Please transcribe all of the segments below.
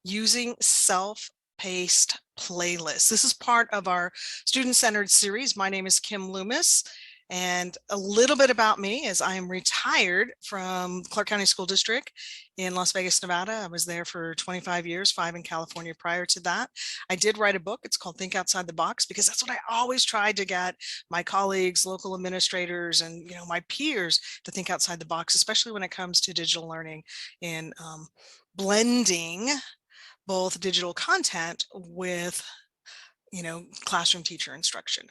using self-paced playlists. This is part of our student-centered series. My name is Kim Loomis, and a little bit about me is I am retired from Clark County School District in Las Vegas, Nevada. I was there for 25 years, 5 in California prior to that. I did write a book. It's called Think Outside the Box, because that's what I always tried to get my colleagues, local administrators, and my peers to think outside the box, especially when it comes to digital learning and blending both digital content with classroom teacher instruction.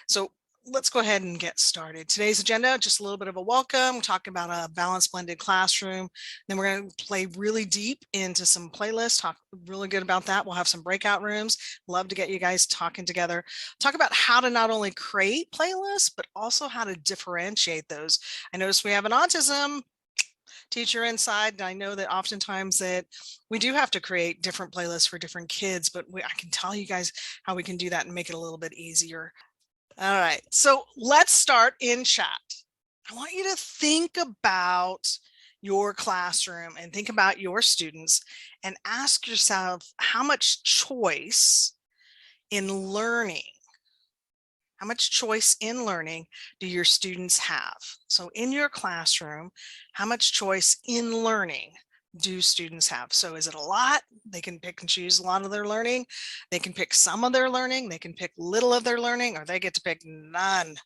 So let's go ahead and get started. Today's agenda, just a little bit of a welcome. We're talking about a balanced blended classroom. Then we're going to play really deep into some playlists, talk really good about that. We'll have some breakout rooms. Love to get you guys talking together. Talk about how to not only create playlists, but also how to differentiate those. I noticed we have an autism teacher inside, and I know that oftentimes that we do have to create different playlists for different kids, but I can tell you guys how we can do that and make it a little bit easier. All right, so let's start in chat. I want you to think about your classroom and think about your students and ask yourself, how much choice in learning do your students have? So in your classroom, how much choice in learning do students have? So is it a lot? They can pick and choose a lot of their learning. They can pick some of their learning. They can pick little of their learning, or they get to pick none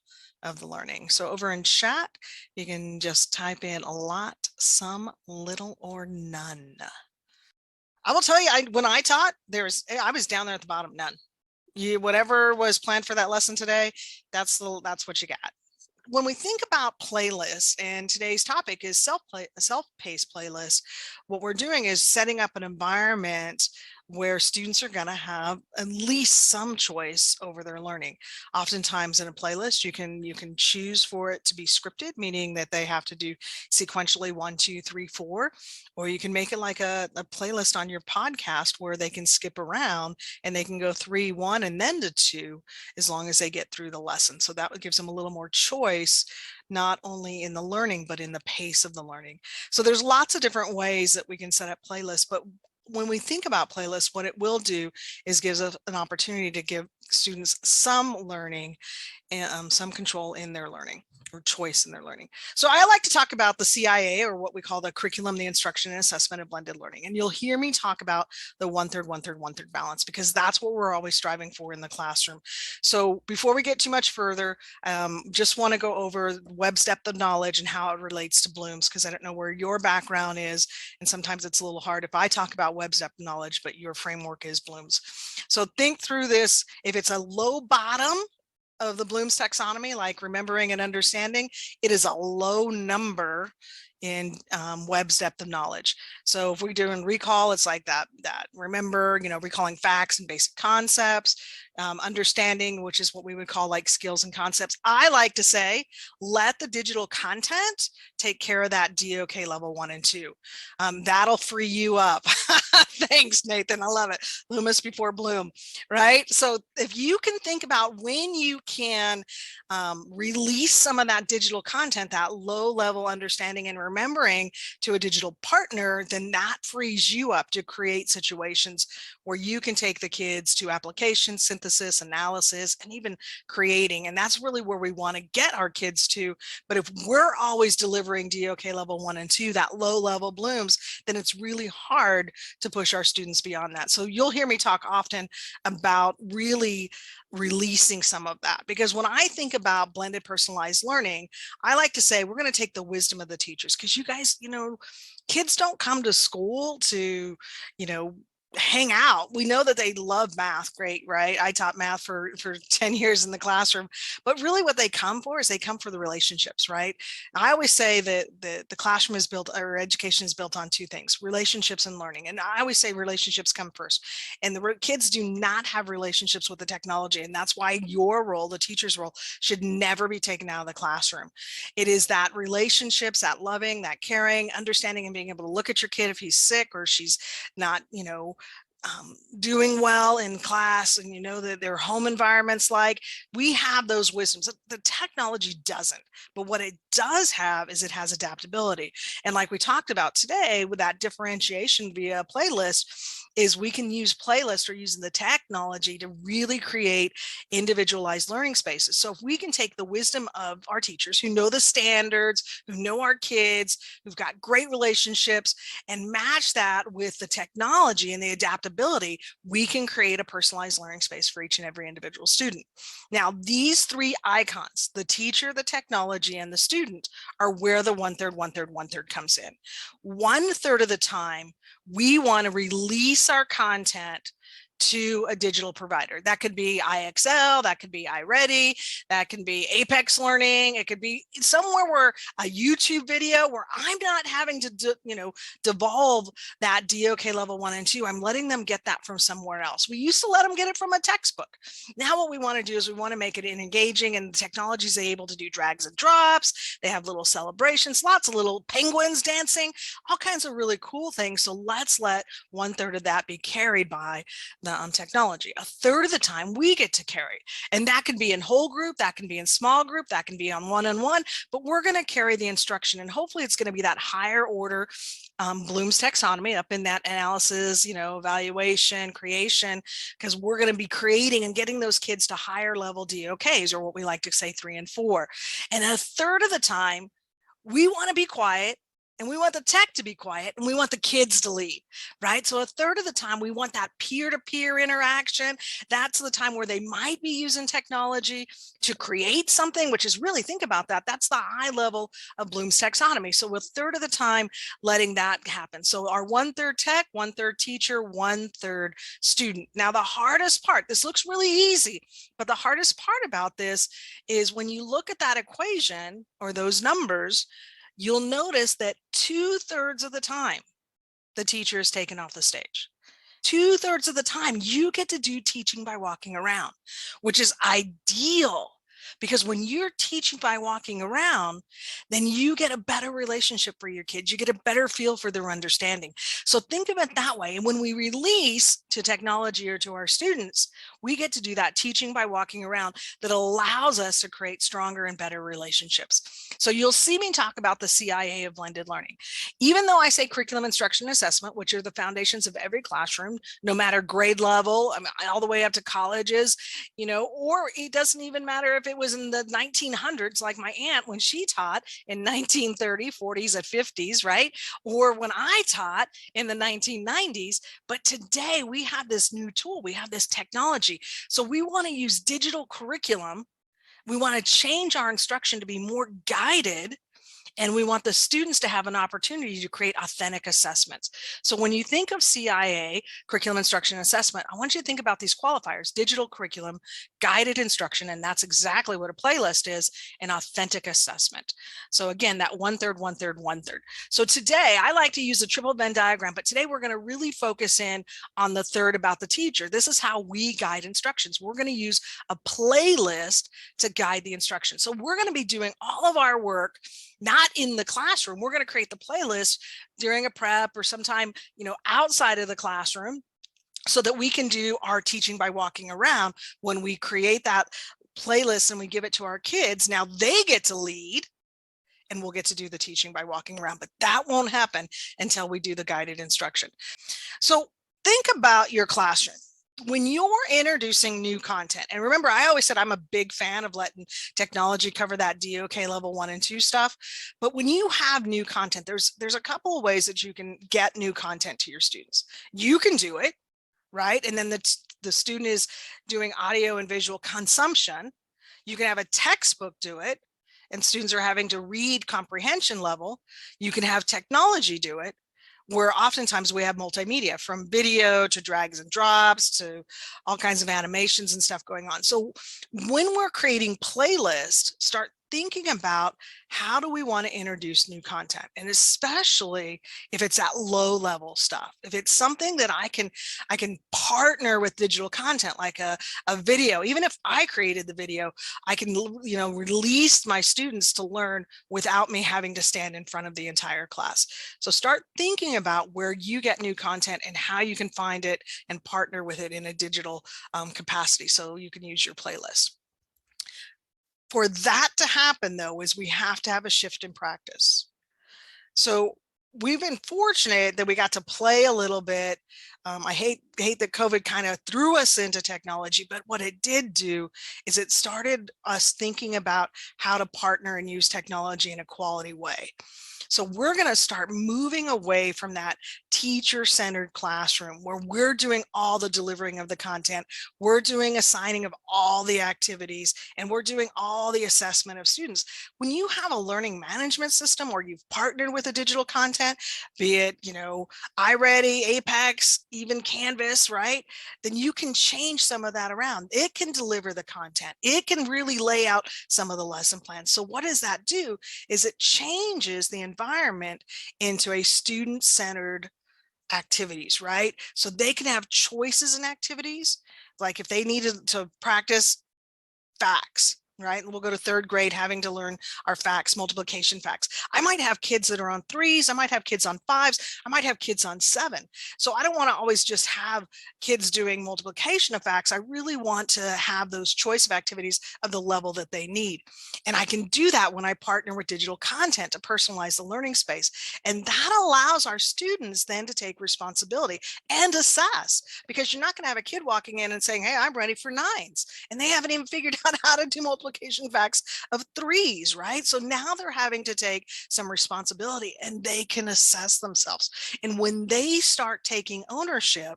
of the learning. So over in chat, you can just type in a lot, some, little, or none. I will tell you, when I taught, I was down there at the bottom, none. Whatever was planned for that lesson today, that's what you got. When we think about playlists, and today's topic is self-paced playlist, what we're doing is setting up an environment where students are going to have at least some choice over their learning. Oftentimes in a playlist, you can choose for it to be scripted, meaning that they have to do sequentially 1, 2, 3, 4, or you can make it like a playlist on your podcast where they can skip around and they can go 3, 1, and then to 2, as long as they get through the lesson. So that gives them a little more choice, not only in the learning, but in the pace of the learning. So there's lots of different ways that we can set up playlists, but when we think about playlists, what it will do is gives us an opportunity to give students some learning and some control in their learning, or choice in their learning. So I like to talk about the CIA, or what we call the curriculum, the instruction and assessment of blended learning. And you'll hear me talk about the 1/3, 1/3, 1/3 balance, because that's what we're always striving for in the classroom. So before we get too much further, just want to go over Webb's depth of knowledge and how it relates to Bloom's, because I don't know where your background is. And sometimes it's a little hard if I talk about Webb's depth of knowledge, but your framework is Bloom's. So think through this. If it's a low bottom of the Bloom's taxonomy, like remembering and understanding, it is a low number in Webb's depth of knowledge. So if we're doing recall, it's like that remember, recalling facts and basic concepts. Understanding, which is what we would call like skills and concepts. I like to say, let the digital content take care of that DOK level 1 and 2. That'll free you up. Thanks, Nathan. I love it. Loomis before Bloom, right? So if you can think about when you can release some of that digital content, that low level understanding and remembering to a digital partner, then that frees you up to create situations where you can take the kids to application, synthesis, analysis, and even creating. And that's really where we want to get our kids to. But if we're always delivering DOK level 1 and 2, that low level Blooms, then it's really hard to push our students beyond that. So you'll hear me talk often about really releasing some of that, because when I think about blended personalized learning, I like to say we're going to take the wisdom of the teachers, because you guys, kids don't come to school to, hang out. We know that they love math. Great, right? I taught math for 10 years in the classroom, but really what they come for is they come for the relationships, right? I always say that the classroom is built, or education is built on 2 things, relationships and learning. And I always say relationships come first. And the kids do not have relationships with the technology. And that's why your role, the teacher's role, should never be taken out of the classroom. It is that relationships, that loving, that caring, understanding, and being able to look at your kid if he's sick or she's not, doing well in class, and that their home environment's like. We have those wisdoms. The technology doesn't, but what it does have is it has adaptability. And like we talked about today with that differentiation via playlist, is we can use playlists or using the technology to really create individualized learning spaces. So if we can take the wisdom of our teachers who know the standards, who know our kids, who've got great relationships, and match that with the technology and the adaptability, we can create a personalized learning space for each and every individual student. Now, these three icons, the teacher, the technology, and the student, are where the 1/3, 1/3, 1/3 comes in. 1/3 of the time, we want to release our content to a digital provider. That could be IXL, that could be iReady, that can be Apex Learning. It could be somewhere where a YouTube video where I'm not having to, devolve that DOK level 1 and 2. I'm letting them get that from somewhere else. We used to let them get it from a textbook. Now what we want to do is we want to make it engaging, and the technology is able to do drags and drops. They have little celebrations, lots of little penguins dancing, all kinds of really cool things. So let's let 1/3 of that be carried by the technology. 1/3 of the time we get to carry, and that can be in whole group, that can be in small group, that can be on one-on-one, but we're going to carry the instruction, and hopefully it's going to be that higher order Bloom's taxonomy up in that analysis, evaluation, creation, because we're going to be creating and getting those kids to higher level DOKs, or what we like to say 3 and 4. And 1/3 of the time we want to be quiet, and we want the tech to be quiet, and we want the kids to lead, right? So 1/3 of the time we want that peer-to-peer interaction. That's the time where they might be using technology to create something, which is really, think about that. That's the high level of Bloom's taxonomy. So 1/3 of the time letting that happen. So our 1/3 tech, 1/3 teacher, 1/3 student. Now the hardest part, this looks really easy, but the hardest part about this is when you look at that equation or those numbers, you'll notice that 2/3 of the time the teacher is taken off the stage. 2/3 of the time you get to do teaching by walking around, which is ideal, because when you're teaching by walking around, then you get a better relationship for your kids. You get a better feel for their understanding. So think of it that way. And when we release to technology or to our students, we get to do that teaching by walking around that allows us to create stronger and better relationships. So you'll see me talk about the CIA of blended learning. Even though I say curriculum, instruction, and assessment, which are the foundations of every classroom, no matter grade level, all the way up to colleges, or it doesn't even matter if it was in the 1900s, like my aunt when she taught in 1930s, 40s, and 50s, right? Or when I taught in the 1990s. But today we have this new tool, we have this technology. So we want to use digital curriculum. We want to change our instruction to be more guided, and we want the students to have an opportunity to create authentic assessments. So when you think of CIA, curriculum, instruction, and assessment, I want you to think about these qualifiers: digital curriculum, guided instruction, and that's exactly what a playlist is, an authentic assessment. So again, that 1/3, 1/3, 1/3. So today I like to use the triple Venn diagram, but today we're going to really focus in on the third about the teacher. This is how we guide instructions. We're going to use a playlist to guide the instruction. So we're going to be doing all of our work not in the classroom. We're going to create the playlist during a prep or sometime, outside of the classroom, so that we can do our teaching by walking around. When we create that playlist and we give it to our kids, now they get to lead, and we'll get to do the teaching by walking around, but that won't happen until we do the guided instruction. So think about your classroom. When you're introducing new content, and remember, I always said I'm a big fan of letting technology cover that DOK level 1 and 2 stuff. But when you have new content, there's a couple of ways that you can get new content to your students. You can do it, right? And then the student is doing audio and visual consumption. You can have a textbook do it, and students are having to read comprehension level. You can have technology do it, where oftentimes we have multimedia, from video to drags and drops to all kinds of animations and stuff going on. So when we're creating playlists, start thinking about how do we want to introduce new content, and especially if it's at low level stuff. If it's something that I can partner with digital content, like a video. Even if I created the video, I can release my students to learn without me having to stand in front of the entire class. So start thinking about where you get new content and how you can find it and partner with it in a digital capacity, so you can use your playlist. For that to happen, though, is we have to have a shift in practice. So we've been fortunate that we got to play a little bit I hate that COVID kind of threw us into technology, but what it did do is it started us thinking about how to partner and use technology in a quality way. So we're going to start moving away from that teacher-centered classroom where we're doing all the delivering of the content, we're doing assigning of all the activities, and we're doing all the assessment of students. When you have a learning management system or you've partnered with a digital content, be it, iReady, Apex, even Canvas, right? Then you can change some of that around. It can deliver the content. It can really lay out some of the lesson plans. So what does that do is it changes the environment into a student-centered activities, right? So they can have choices in activities. Like if they needed to practice facts, right? We'll go to third grade having to learn our facts, multiplication facts. I might have kids that are on 3s. I might have kids on 5s. I might have kids on 7. So I don't want to always just have kids doing multiplication of facts. I really want to have those choice of activities of the level that they need. And I can do that when I partner with digital content to personalize the learning space. And that allows our students then to take responsibility and assess, because you're not going to have a kid walking in and saying, hey, I'm ready for 9s. And they haven't even figured out how to do multiplication facts of 3s, right? So now they're having to take some responsibility and they can assess themselves. And when they start taking ownership,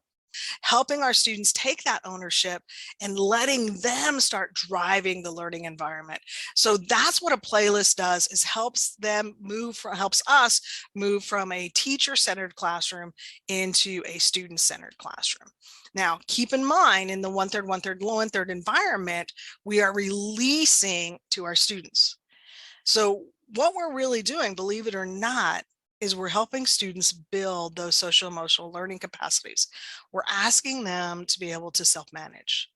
helping our students take that ownership and letting them start driving the learning environment. So that's what a playlist does, is helps us move from a teacher-centered classroom into a student-centered classroom. Now, keep in mind, in the 1/3, 1/3, 1/3 environment, we are releasing to our students. So what we're really doing, believe it or not, is we're helping students build those social emotional learning capacities. We're asking them to be able to self-manage.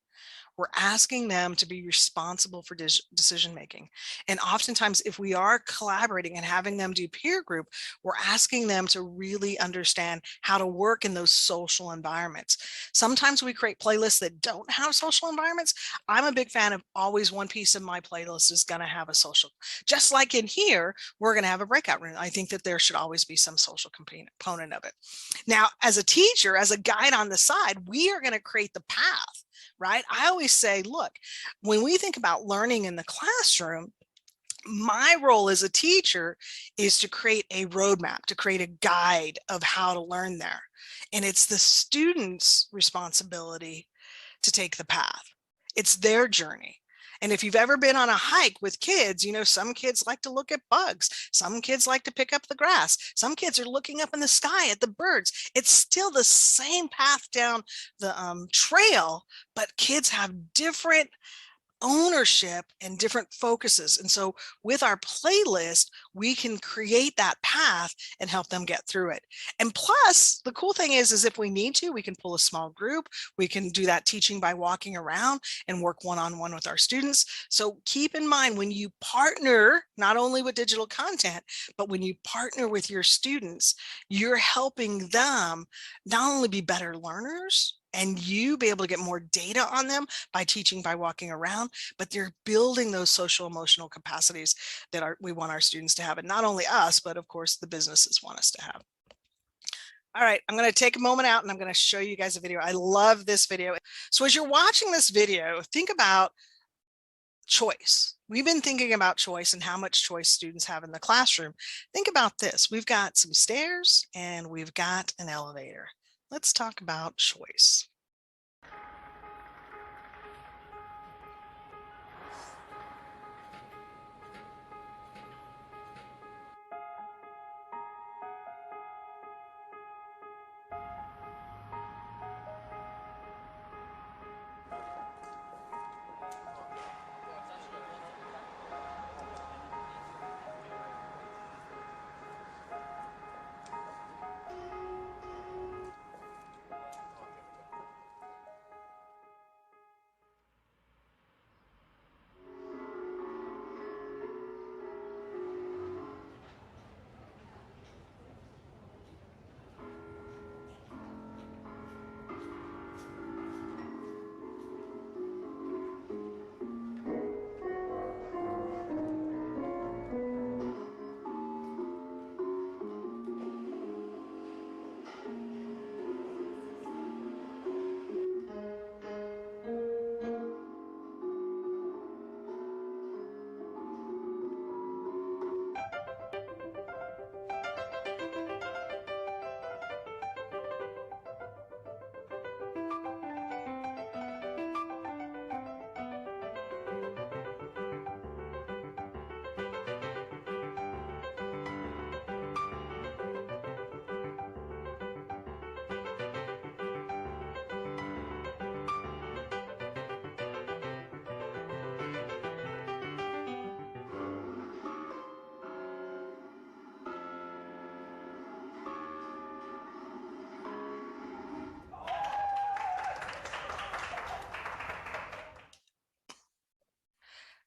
We're asking them to be responsible for decision making. And oftentimes, if we are collaborating and having them do peer group, we're asking them to really understand how to work in those social environments. Sometimes we create playlists that don't have social environments. I'm a big fan of always one piece of my playlist is going to have a social. Just like in here, we're going to have a breakout room. I think that there should always be some social component of it. Now, as a teacher, as a guide on the side, we are going to create the path, right? I always say, look, when we think about learning in the classroom, my role as a teacher is to create a roadmap, to create a guide of how to learn there. And it's the student's responsibility to take the path. It's their journey. And if you've ever been on a hike with kids, some kids like to look at bugs. Some kids like to pick up the grass. Some kids are looking up in the sky at the birds. It's still the same path down the trail, but kids have different ownership and different focuses. And so with our playlist, we can create that path and help them get through it. And plus, the cool thing is if we need to, we can pull a small group. We can do that teaching by walking around and work one-on-one with our students. So keep in mind, when you partner, not only with digital content, but when you partner with your students, you're helping them not only be better learners, and you be able to get more data on them by teaching by walking around, but they're building those social emotional capacities that we want our students to have, and not only us, but of course the businesses want us to have. All right, I'm going to take a moment out and I'm going to show you guys a video. I love this video. So as you're watching this video, think about choice. We've been thinking about choice and how much choice students have in the classroom. Think about this. We've got some stairs and we've got an elevator. Let's talk about choice.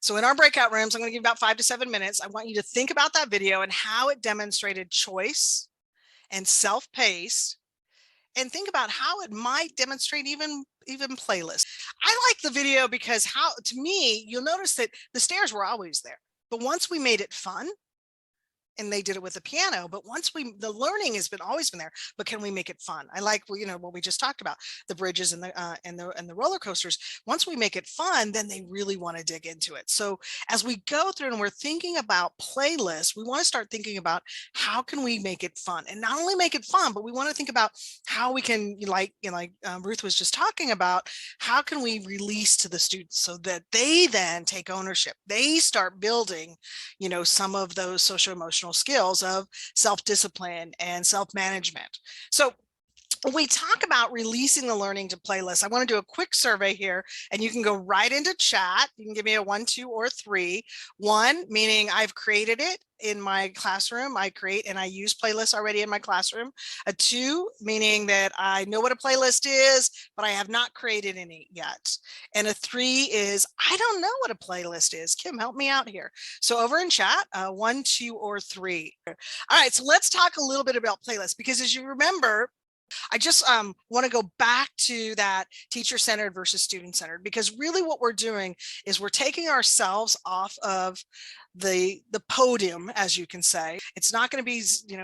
So in our breakout rooms, I'm going to give you about 5 to 7 minutes. I want you to think about that video and how it demonstrated choice and self-paced, and think about how it might demonstrate even playlists. I like the video because to me, you'll notice that the stairs were always there, but once we made it fun, and they did it with the piano, but once the learning has always been there, but can we make it fun? I like, what we just talked about, the bridges and the roller coasters. Once we make it fun, then they really want to dig into it. So as we go through and we're thinking about playlists, we want to start thinking about how can we make it fun, and not only make it fun, but we want to think about how we can, Ruth was just talking about, how can we release to the students so that they then take ownership? They start building, some of those social emotional skills of self-discipline and self-management. So when we talk about releasing the learning to playlists, I want to do a quick survey here, and you can go right into chat. You can give me a 1, 2, or 3. 1, meaning I've created it in my classroom. I create and I use playlists already in my classroom. A 2, meaning that I know what a playlist is, but I have not created any yet. And a 3 is, I don't know what a playlist is. Kim, help me out here. So over in chat, 1, 2, or 3. All right, so let's talk a little bit about playlists, because as you remember, I just want to go back to that teacher-centered versus student-centered, because really what we're doing is we're taking ourselves off of the podium, as you can say. It's not going to be,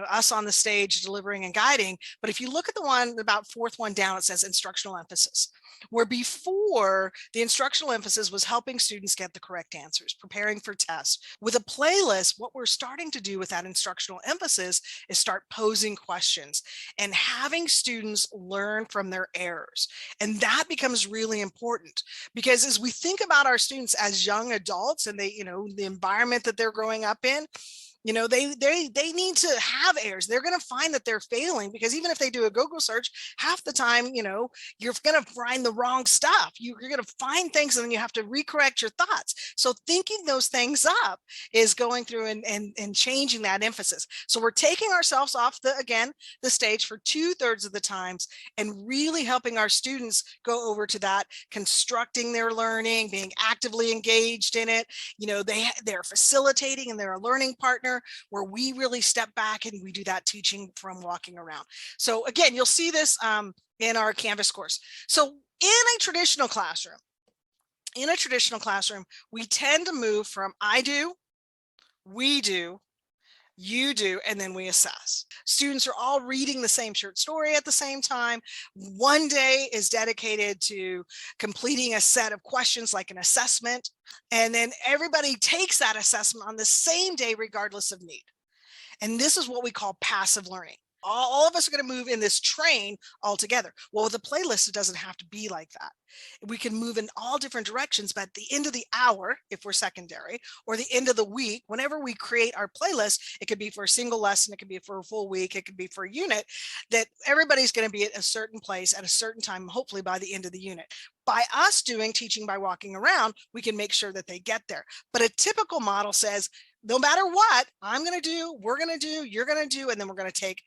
us on the stage delivering and guiding, but if you look at the one about 4th one down, it says instructional emphasis, where before the instructional emphasis was helping students get the correct answers, preparing for tests. With a playlist, what we're starting to do with that instructional emphasis is start posing questions and having students learn from their errors. And that becomes really important, because as we think about our students as young adults and they, the environment that they're growing up in, they need to have errors. They're going to find that they're failing, because even if they do a Google search, half the time, you're going to find the wrong stuff. You're going to find things and then you have to recorrect your thoughts. So thinking those things up is going through and changing that emphasis. So we're taking ourselves off the stage for 2/3 of the times, and really helping our students go over to that constructing their learning, being actively engaged in it. They're facilitating and they're a learning partner, where we really step back and we do that teaching from walking around. So again, you'll see this in our Canvas course. So in a traditional classroom, we tend to move from I do, we do, you do, and then we assess. Students are all reading the same short story at the same time. One day is dedicated to completing a set of questions like an assessment, and then everybody takes that assessment on the same day regardless of need. And this is what we call passive learning. All of us are going to move in this train all together. Well, with a playlist, it doesn't have to be like that. We can move in all different directions, but at the end of the hour, if we're secondary, or the end of the week, whenever we create our playlist, it could be for a single lesson, it could be for a full week, it could be for a unit, that everybody's going to be at a certain place at a certain time, hopefully by the end of the unit. By us doing teaching by walking around, we can make sure that they get there. But a typical model says, no matter what, I'm going to do, we're going to do, you're going to do, and then we're going to take,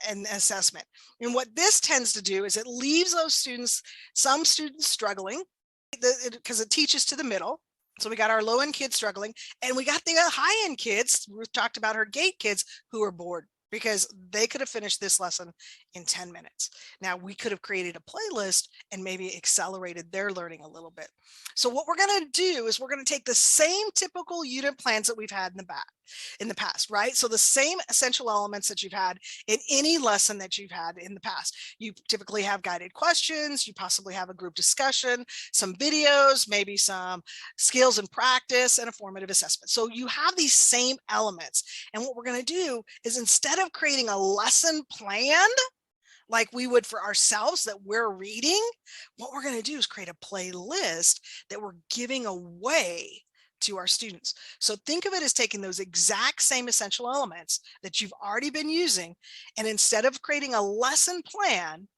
an assessment. And what this tends to do is it leaves those students, some students struggling, because it teaches to the middle. So we got our low-end kids struggling, and we got the high-end kids, Ruth talked about her gate kids, who are bored, because they could have finished this lesson in 10 minutes. Now we could have created a playlist and maybe accelerated their learning a little bit. So what we're going to do is we're going to take the same typical unit plans that we've had in the past, right? So the same essential elements that you've had in any lesson that you've had in the past. You typically have guided questions, you possibly have a group discussion, some videos, maybe some skills and practice, and a formative assessment. So you have these same elements. And what we're going to do is, instead of creating a lesson plan like we would for ourselves that we're reading, what we're going to do is create a playlist that we're giving away to our students. So think of it as taking those exact same essential elements that you've already been using, and instead of creating a lesson plan,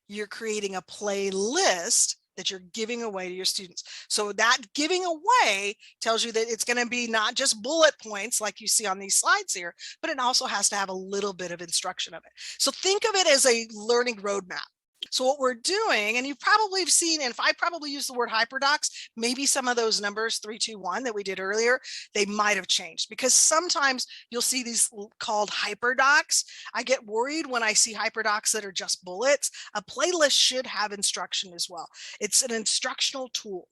you're creating a playlist that you're giving away to your students. So that giving away tells you that it's going to be not just bullet points like you see on these slides here, but it also has to have a little bit of instruction of it. So think of it as a learning roadmap. So what we're doing, and you've probably seen, and if I probably use the word hyperdocs, maybe some of those numbers 3, 2, 1 that we did earlier, they might have changed, because sometimes you'll see these called hyperdocs. I get worried when I see hyperdocs that are just bullets. A playlist should have instruction as well. It's an instructional tool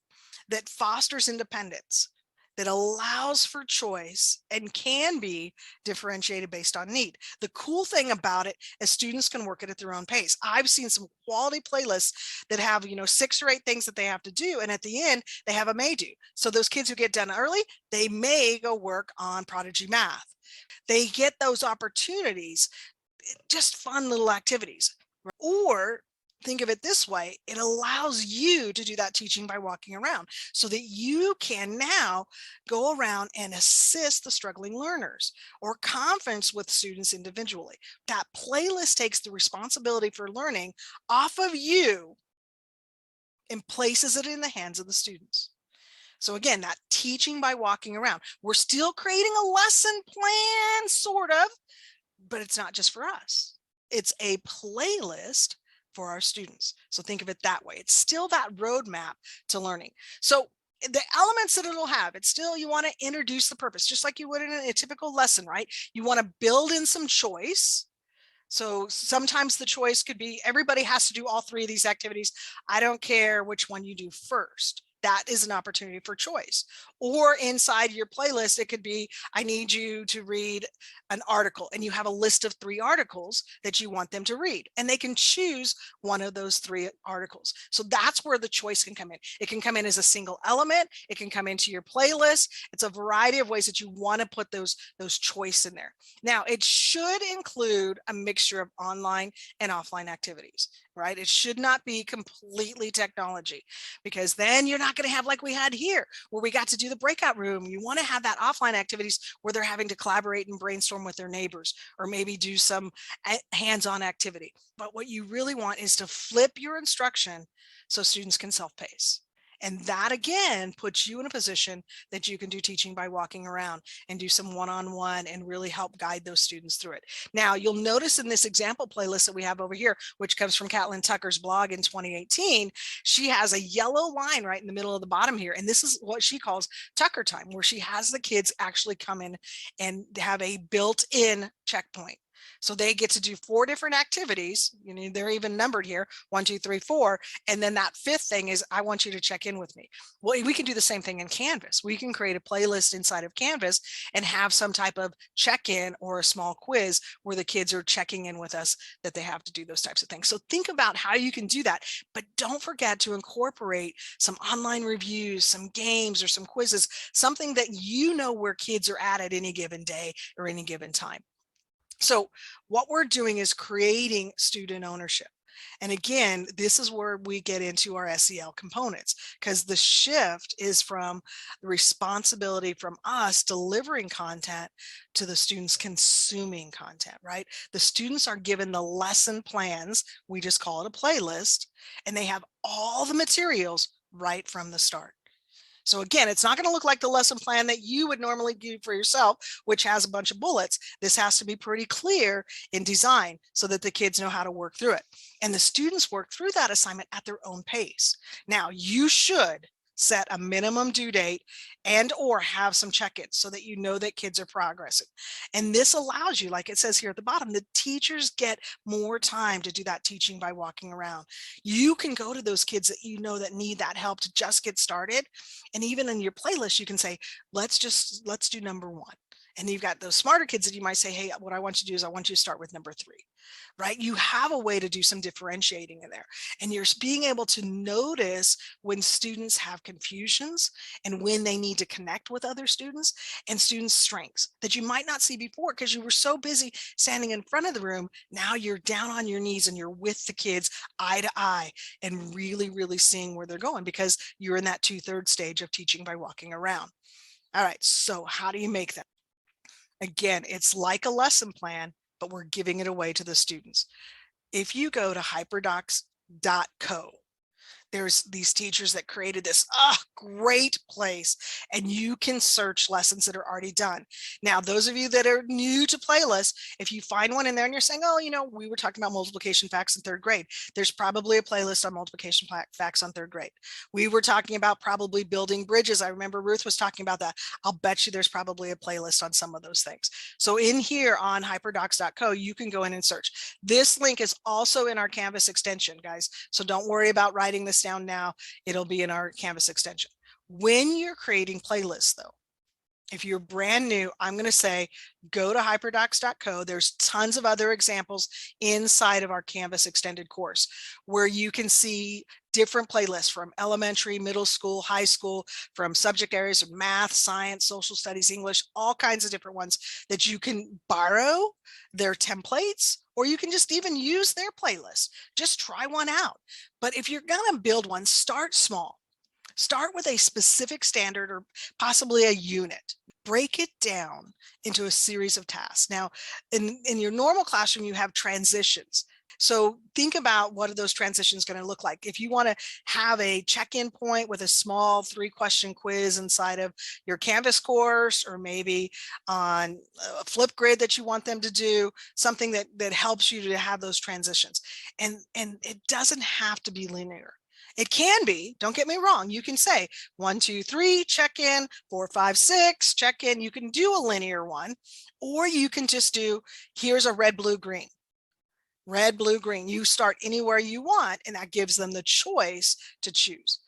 that fosters independence, that allows for choice and can be differentiated based on need. The cool thing about it is students can work it at their own pace. I've seen some quality playlists that have, 6 or 8 things that they have to do, and at the end they have a may do. So those kids who get done early, they may go work on Prodigy Math. They get those opportunities, just fun little activities. Or think of it this way, it allows you to do that teaching by walking around, so that you can now go around and assist the struggling learners or conference with students individually. That playlist takes the responsibility for learning off of you and places it in the hands of the students. So again, that teaching by walking around, we're still creating a lesson plan, sort of, but it's not just for us. It's a playlist for our students. So think of it that way. It's still that roadmap to learning. So the elements that it'll have, it's still, you want to introduce the purpose, just like you would in a typical lesson, right? You want to build in some choice. So sometimes the choice could be everybody has to do all 3 of these activities. I don't care which one you do first. That is an opportunity for choice. Or inside your playlist, it could be, I need you to read an article, and you have a list of 3 articles that you want them to read, and they can choose one of those 3 articles. So that's where the choice can come in. It can come in as a single element. It can come into your playlist. It's a variety of ways that you want to put those choice in there. Now, it should include a mixture of online and offline activities, right? It should not be completely technology, because then you're not going to have, like we had here, where we got to do the breakout room. You want to have that offline activities where they're having to collaborate and brainstorm with their neighbors, or maybe do some hands-on activity. But what you really want is to flip your instruction so students can self-pace. And that again puts you in a position that you can do teaching by walking around and do some one-on-one and really help guide those students through it. Now, you'll notice in this example playlist that we have over here, which comes from Catlin Tucker's blog in 2018, she has a yellow line right in the middle of the bottom here. And this is what she calls Tucker time, where she has the kids actually come in and have a built-in checkpoint. So they get to do 4 different activities. They're even numbered here, 1, 2, 3, 4. And then that 5th thing is, I want you to check in with me. Well, we can do the same thing in Canvas. We can create a playlist inside of Canvas and have some type of check-in or a small quiz where the kids are checking in with us that they have to do those types of things. So think about how you can do that, but don't forget to incorporate some online reviews, some games, or some quizzes, something that where kids are at any given day or any given time. So what we're doing is creating student ownership. And again, this is where we get into our SEL components, because the shift is from the responsibility from us delivering content to the students consuming content, right? The students are given the lesson plans, we just call it a playlist, and they have all the materials right from the start. So again, it's not going to look like the lesson plan that you would normally do for yourself, which has a bunch of bullets. This has to be pretty clear in design so that the kids know how to work through it. And the students work through that assignment at their own pace. Now, you should set a minimum due date and or have some check-ins so that you know that kids are progressing. And this allows you, like it says here at the bottom, the teachers get more time to do that teaching by walking around. You can go to those kids that that need that help to just get started. And even in your playlist, you can say, let's do number 1. And you've got those smarter kids that you might say, hey, what I want you to do is I want you to start with number 3, right? You have a way to do some differentiating in there. And you're being able to notice when students have confusions and when they need to connect with other students and students' strengths that you might not see before because you were so busy standing in front of the room. Now you're down on your knees and you're with the kids eye to eye and really, really seeing where they're going because you're in that 2/3 stage of teaching by walking around. All right, so how do you make that? Again, it's like a lesson plan, but we're giving it away to the students. If you go to hyperdocs.co, There's these teachers that created this great place, and you can search lessons that are already done. Now, those of you that are new to playlists, if you find one in there and you're saying, oh, we were talking about multiplication facts in third grade, there's probably a playlist on multiplication facts on third grade. We were talking about probably building bridges. I remember Ruth was talking about that. I'll bet you there's probably a playlist on some of those things. So in here on hyperdocs.co, you can go in and search. This link is also in our Canvas extension, guys. So don't worry about writing this down now. It'll be in our Canvas extension. When you're creating playlists, though, if you're brand new, I'm going to say go to hyperdocs.co. There's tons of other examples inside of our Canvas extended course where you can see different playlists from elementary, middle school, high school, from subject areas of math, science, social studies, English, all kinds of different ones that you can borrow their templates, or you can just even use their playlist. Just try one out. But if you're going to build one, start small. Start with a specific standard or possibly a unit. Break it down into a series of tasks. Now, in your normal classroom, you have transitions. So think about what are those transitions going to look like. If you want to have a check-in point with a small 3-question quiz inside of your Canvas course, or maybe on a flip grid that you want them to do, something that helps you to have those transitions. And it doesn't have to be linear. It can be, don't get me wrong. You can say 1, 2, 3, check in, 4, 5, 6, check in. You can do a linear one, or you can just do, here's a red, blue, green. Red, blue, green. You start anywhere you want, and that gives them the choice to choose.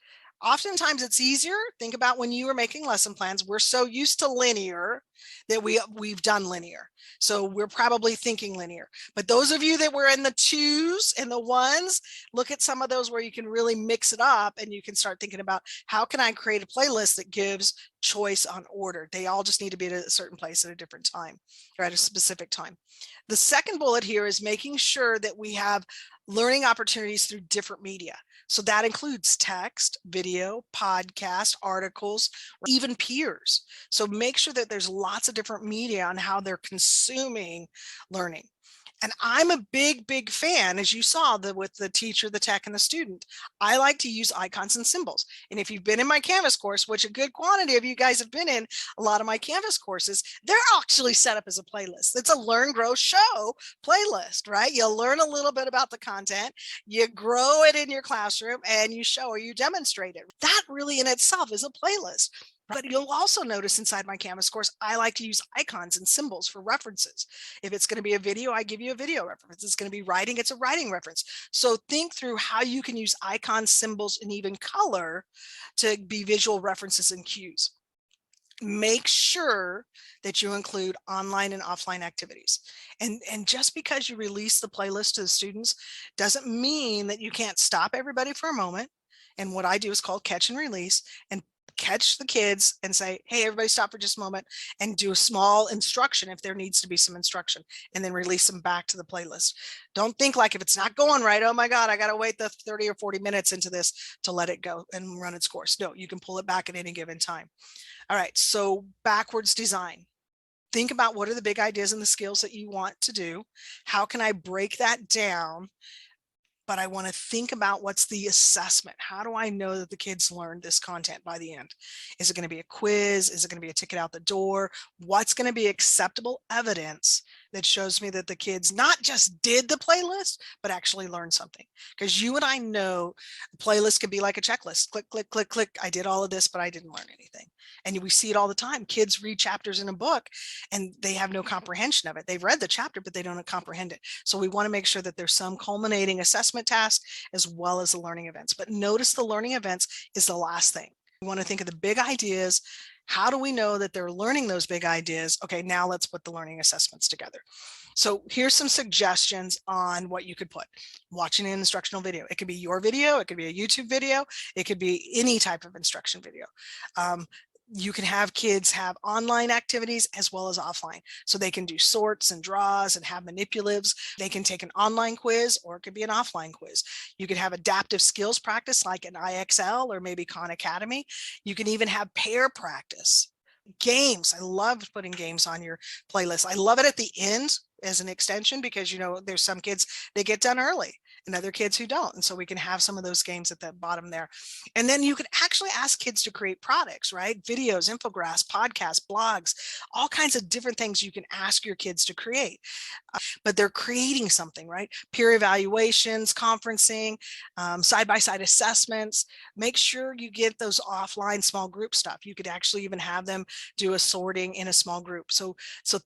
Oftentimes it's easier. Think about when you were making lesson plans. We're so used to linear that we've done linear. So we're probably thinking linear. But those of you that were in the 2s and the 1s, look at some of those where you can really mix it up, and you can start thinking about, how can I create a playlist that gives choice on order? They all just need to be at a certain place at a different time, or at a specific time. The second bullet here is making sure that we have learning opportunities through different media. So that includes text, video, podcast, articles, even peers. So make sure that there's lots of different media on how they're consuming learning. And I'm a big fan, as you saw, with the teacher, the tech, and the student. I like to use icons and symbols. And if you've been in my Canvas course, which a good quantity of you guys have been in a lot of my Canvas courses, they're actually set up as a playlist. It's a learn, grow, show playlist, right? You'll learn a little bit about the content, you grow it in your classroom, and you show or you demonstrate it. That really in itself is a playlist. But you'll also notice inside my Canvas course, I like to use icons and symbols for references. If it's going to be a video, I give you a video reference. It's going to be writing, it's a writing reference. So think through how you can use icons, symbols, and even color to be visual references and cues. Make sure that you include online and offline activities. And just because you release the playlist to the students doesn't mean that you can't stop everybody for a moment. And what I do is called catch and release, and catch the kids and say, hey, everybody stop for just a moment, and do a small instruction if there needs to be some instruction, and then release them back to the playlist. Don't think like, if it's not going right, oh my God, I got to wait the 30 or 40 minutes into this to let it go and run its course. No, you can pull it back at any given time. All right, so backwards design. Think about what are the big ideas and the skills that you want to do. How can I break that down? But I want to think about, what's the assessment? How do I know that the kids learned this content by the end? Is it going to be a quiz? Is it going to be a ticket out the door? What's going to be acceptable evidence that shows me that the kids not just did the playlist, but actually learned something? Because you and I know a playlist can be like a checklist. Click, click, click, click. I did all of this, but I didn't learn anything. And we see it all the time. Kids read chapters in a book and they have no comprehension of it. They've read the chapter, but they don't comprehend it. So we want to make sure that there's some culminating assessment task as well as the learning events. But notice the learning events is the last thing. We want to think of the big ideas. How do we know that they're learning those big ideas? Okay, now let's put the learning assessments together. So here's some suggestions on what you could put. Watching an instructional video. It could be your video. It could be a YouTube video. It could be any type of instruction video. You can have kids have online activities as well as offline. So they can do sorts and draws and have manipulatives. They can take an online quiz, or it could be an offline quiz. You can have adaptive skills practice like an IXL or maybe Khan Academy. You can even have pair practice. Games. I love putting games on your playlist. I love it at the end as an extension because, there's some kids, they get done early and other kids who don't. And so we can have some of those games at the bottom there. And then you can actually ask kids to create products, right? Videos, infographics, podcasts, blogs, all kinds of different things you can ask your kids to create. But they're creating something, right? Peer evaluations, conferencing, side-by-side assessments. Make sure you get those offline small group stuff. You could actually even have them do a sorting in a small group. So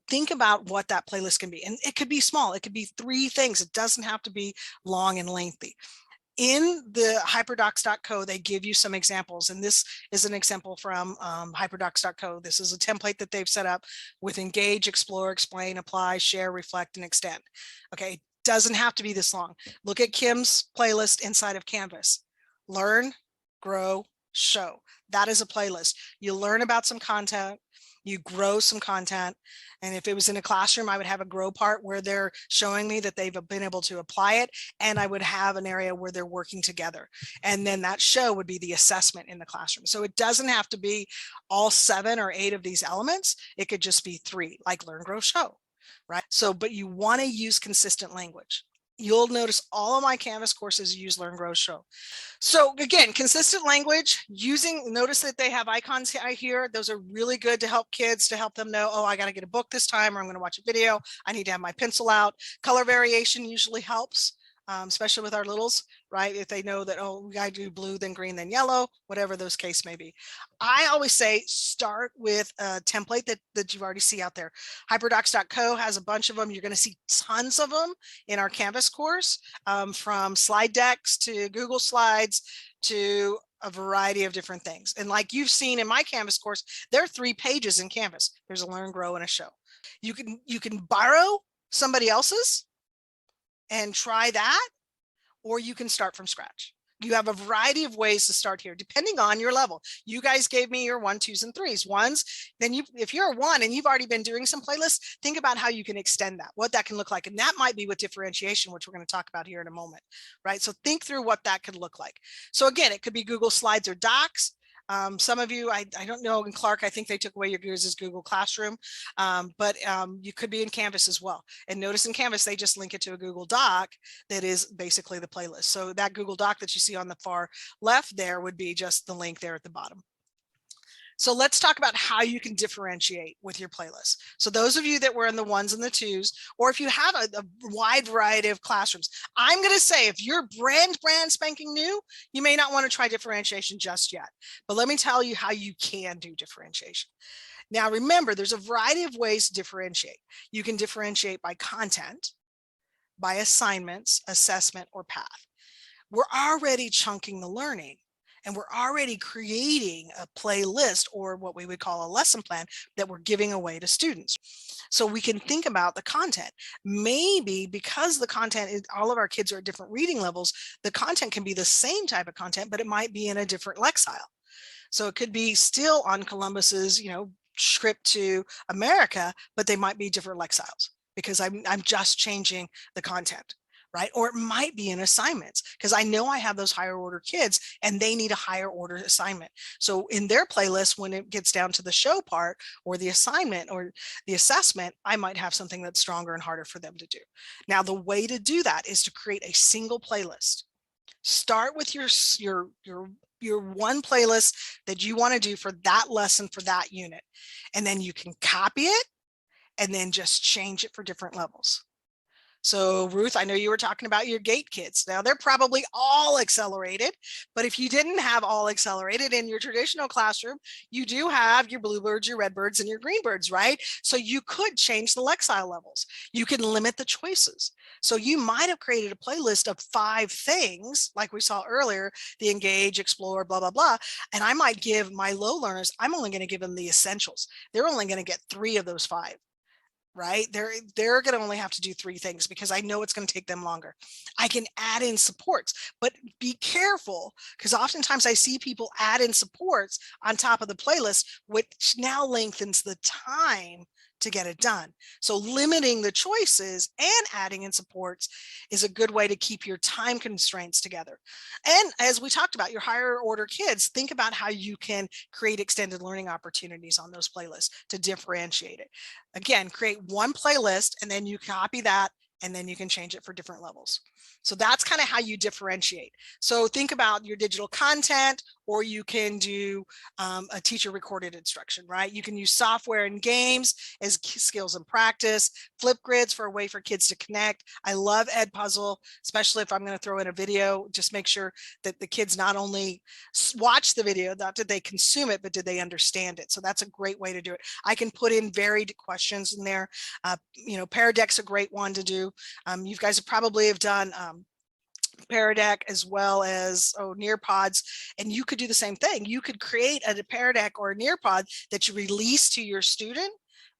think about what that playlist can be. And it could be small. It could be 3 things. It doesn't have to be long and lengthy. In the hyperdocs.co, they give you some examples, and this is an example from hyperdocs.co. This is a template that they've set up with engage, explore, explain, apply, share, reflect, and extend. Okay, doesn't have to be this long. Look at Kim's playlist inside of Canvas. Learn, grow, show. That is a playlist. You learn about some content, you grow some content. And if it was in a classroom, I would have a grow part where they're showing me that they've been able to apply it. And I would have an area where they're working together. And then that show would be the assessment in the classroom. So it doesn't have to be all 7 or 8 of these elements. It could just be 3, like learn, grow, show, right? So, but you want to use consistent language. You'll notice all of my Canvas courses use learn, grow, show. So again, consistent language, notice that they have icons here. Those are really good to help kids, to help them know, oh, I got to get a book this time, or I'm going to watch a video. I need to have my pencil out. Color variation usually helps, especially with our littles, right? If they know that, oh, we got to do blue, then green, then yellow, whatever those case may be. I always say start with a template that you already see out there. Hyperdocs.co has a bunch of them. You're going to see tons of them in our Canvas course, from slide decks to Google Slides to a variety of different things. And like you've seen in my Canvas course, there are 3 pages in Canvas. There's a learn, grow, and a show. You can borrow somebody else's and try that, or you can start from scratch. You have a variety of ways to start here, depending on your level. You guys gave me your 1, 2s, and 3s. 1s, then if you're a 1 and you've already been doing some playlists, think about how you can extend that, what that can look like. And that might be with differentiation, which we're going to talk about here in a moment, right? So think through what that could look like. So again, it could be Google Slides or Docs. Some of you, I don't know, in Clark, I think they took away your Google Classroom, but you could be in Canvas as well. And notice in Canvas, they just link it to a Google Doc that is basically the playlist. So that Google Doc that you see on the far left there would be just the link there at the bottom. So let's talk about how you can differentiate with your playlist. So those of you that were in the 1s and the 2s, or if you have a wide variety of classrooms, I'm going to say if you're brand spanking new, you may not want to try differentiation just yet. But let me tell you how you can do differentiation. Now, remember, there's a variety of ways to differentiate. You can differentiate by content, by assignments, assessment, or path. We're already chunking the learning. And we're already creating a playlist, or what we would call a lesson plan, that we're giving away to students. So we can think about the content. Maybe because the content is, all of our kids are at different reading levels, the content can be the same type of content, but it might be in a different lexile. So it could be still on Columbus's, trip to America, but they might be different lexiles because I'm just changing the content. Right? Or it might be in assignments, because I know I have those higher order kids and they need a higher order assignment. So in their playlist, when it gets down to the show part or the assignment or the assessment, I might have something that's stronger and harder for them to do. Now, the way to do that is to create a single playlist. Start with your one playlist that you want to do for that lesson, for that unit. And then you can copy it and then just change it for different levels. So Ruth, I know you were talking about your GATE kids. Now they're probably all accelerated, but if you didn't have all accelerated in your traditional classroom, you do have your bluebirds, your redbirds, and your greenbirds, right? So you could change the lexile levels. You can limit the choices. So you might have created a playlist of 5 things, like we saw earlier, the engage, explore, blah, blah, blah. And I might give my low learners, I'm only going to give them the essentials. They're only going to get 3 of those 5. Right? They're going to only have to do 3 things because I know it's going to take them longer. I can add in supports, but be careful, because oftentimes I see people add in supports on top of the playlist, which now lengthens the time to get it done. So limiting the choices and adding in supports is a good way to keep your time constraints together. And as we talked about, your higher order kids, think about how you can create extended learning opportunities on those playlists to differentiate it. Again, create one playlist and then you copy that and then you can change it for different levels. So that's kind of how you differentiate. So think about your digital content, or you can do a teacher recorded instruction, right? You can use software and games as skills and practice, Flipgrids for a way for kids to connect. I love Edpuzzle, especially if I'm going to throw in a video. Just make sure that the kids not only watch the video, not did they consume it, but did they understand it? So that's a great way to do it. I can put in varied questions in there. Pear Deck's a great one to do. You guys probably have done Pear Deck as well as Nearpods, and you could do the same thing. You could create a Pear Deck or a Nearpod that you release to your student,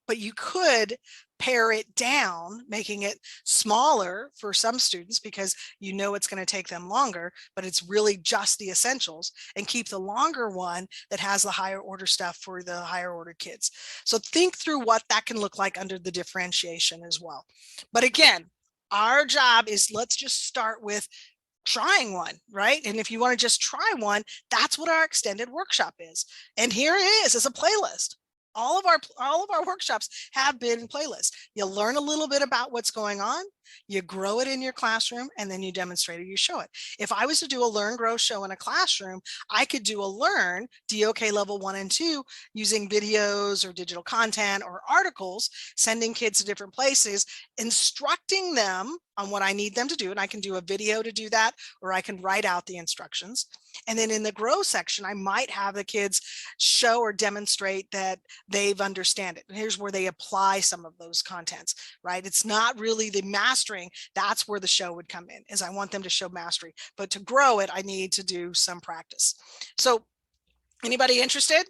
but you could pare it down, making it smaller for some students because you know it's going to take them longer, but it's really just the essentials, and keep the longer one that has the higher order stuff for the higher order kids. So think through what that can look like under the differentiation as well. But again, our job is, let's just start with trying one, right? And if you want to just try one, that's what our extended workshop is. And here it is as a playlist. All of our workshops have been playlists. You learn a little bit about what's going on, you grow it in your classroom, and then you demonstrate it, you show it. If I was to do a learn, grow, show in a classroom, I could do a learn DOK level 1 and 2 using videos or digital content or articles, sending kids to different places, instructing them on what I need them to do. And I can do a video to do that, or I can write out the instructions. And then in the grow section, I might have the kids show or demonstrate that they've understand it. And here's where they apply some of those contents, right? It's not really the mastering. That's where the show would come in, is I want them to show mastery, but to grow it, I need to do some practice. So anybody interested?